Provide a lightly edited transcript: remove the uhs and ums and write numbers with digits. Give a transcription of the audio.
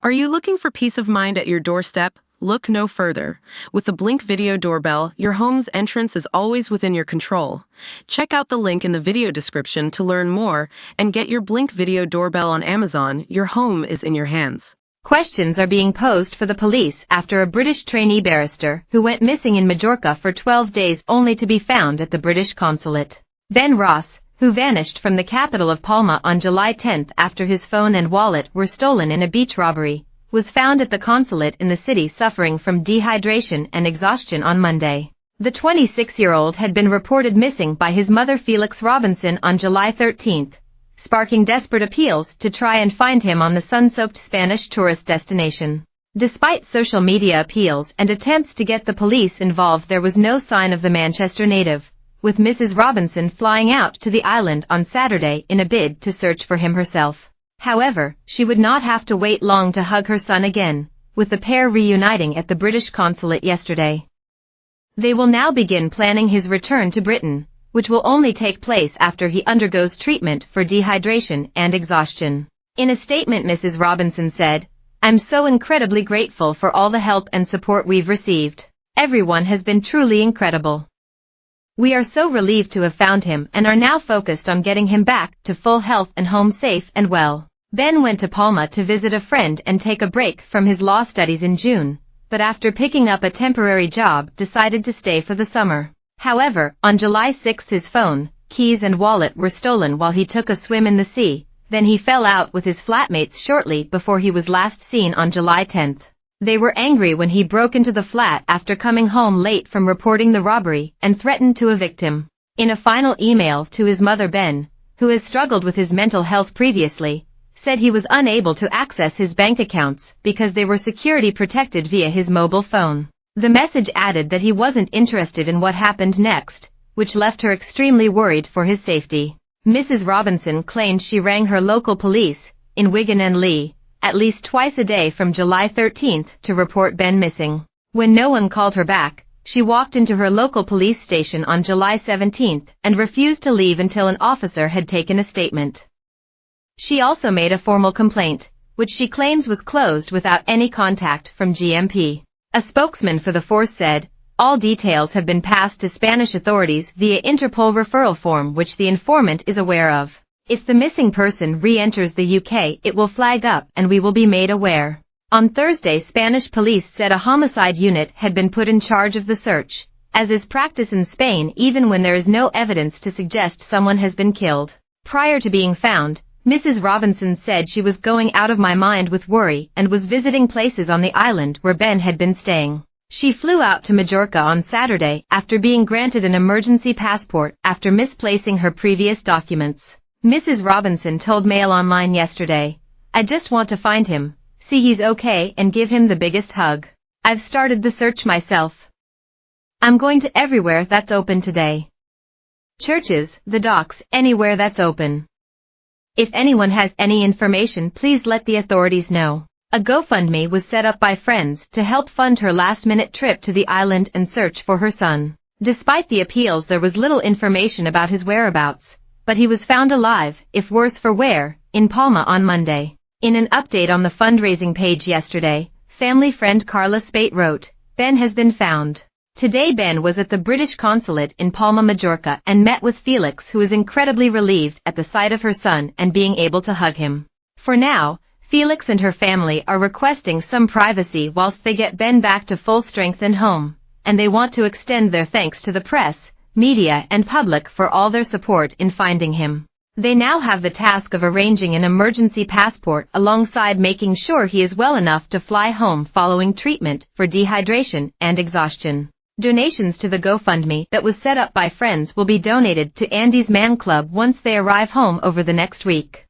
Are you looking for peace of mind at your doorstep? Look no further. With the Blink Video Doorbell, your home's entrance is always within your control. Check out the link in the video description to learn more and get your Blink Video Doorbell on Amazon. Your home is in your hands. Questions are being posed for the police after a British trainee barrister who went missing in Mallorca for 12 days only to be found at the British consulate. Ben Ross, who vanished from the capital of Palma on July 10 after his phone and wallet were stolen in a beach robbery, was found at the consulate in the city suffering from dehydration and exhaustion on Monday. The 26-year-old had been reported missing by his mother Felix Robinson on July 13, sparking desperate appeals to try and find him on the sun-soaked Spanish tourist destination. Despite social media appeals and attempts to get the police involved, there was no sign of the Manchester native, with Mrs. Robinson flying out to the island on Saturday in a bid to search for him herself. However, she would not have to wait long to hug her son again, with the pair reuniting at the British consulate yesterday. They will now begin planning his return to Britain, which will only take place after he undergoes treatment for dehydration and exhaustion. In a statement, Mrs. Robinson said, "I'm so incredibly grateful for all the help and support we've received. Everyone has been truly incredible. We are so relieved to have found him and are now focused on getting him back to full health and home safe and well." Ben went to Palma to visit a friend and take a break from his law studies in June, but after picking up a temporary job decided to stay for the summer. However, on July 6 his phone, keys and wallet were stolen while he took a swim in the sea, then he fell out with his flatmates shortly before he was last seen on July 10. They were angry when he broke into the flat after coming home late from reporting the robbery and threatened to evict him. In a final email to his mother, Ben, who has struggled with his mental health previously, said he was unable to access his bank accounts because they were security protected via his mobile phone. The message added that he wasn't interested in what happened next, which left her extremely worried for his safety. Mrs. Robinson claimed she rang her local police, in Wigan and Lee, at least twice a day from July 13 to report Ben missing. When no one called her back, she walked into her local police station on July 17 and refused to leave until an officer had taken a statement. She also made a formal complaint, which she claims was closed without any contact from GMP. A spokesman for the force said, "All details have been passed to Spanish authorities via Interpol referral form which the informant is aware of. If the missing person re-enters the UK, it will flag up and we will be made aware." On Thursday, Spanish police said a homicide unit had been put in charge of the search, as is practice in Spain even when there is no evidence to suggest someone has been killed. Prior to being found, Mrs. Robinson said she was going out of my mind with worry and was visiting places on the island where Ben had been staying. She flew out to Mallorca on Saturday after being granted an emergency passport after misplacing her previous documents. Mrs. Robinson told Mail Online yesterday, "I just want to find him, see he's okay and give him the biggest hug. I've started the search myself. I'm going to everywhere that's open today. Churches, the docks, anywhere that's open. If anyone has any information, please let the authorities know." A GoFundMe was set up by friends to help fund her last-minute trip to the island and search for her son. Despite the appeals, there was little information about his whereabouts, but he was found alive, if worse for wear, in Palma on Monday. In an update on the fundraising page yesterday, family friend Carla Spate wrote, "Ben has been found." Today Ben was at the British consulate in Palma, Mallorca and met with Felix, who is incredibly relieved at the sight of her son and being able to hug him. For now, Felix and her family are requesting some privacy whilst they get Ben back to full strength and home, and they want to extend their thanks to the press, media and public for all their support in finding him. They now have the task of arranging an emergency passport alongside making sure he is well enough to fly home following treatment for dehydration and exhaustion. Donations to the GoFundMe that was set up by friends will be donated to Andy's Man Club once they arrive home over the next week.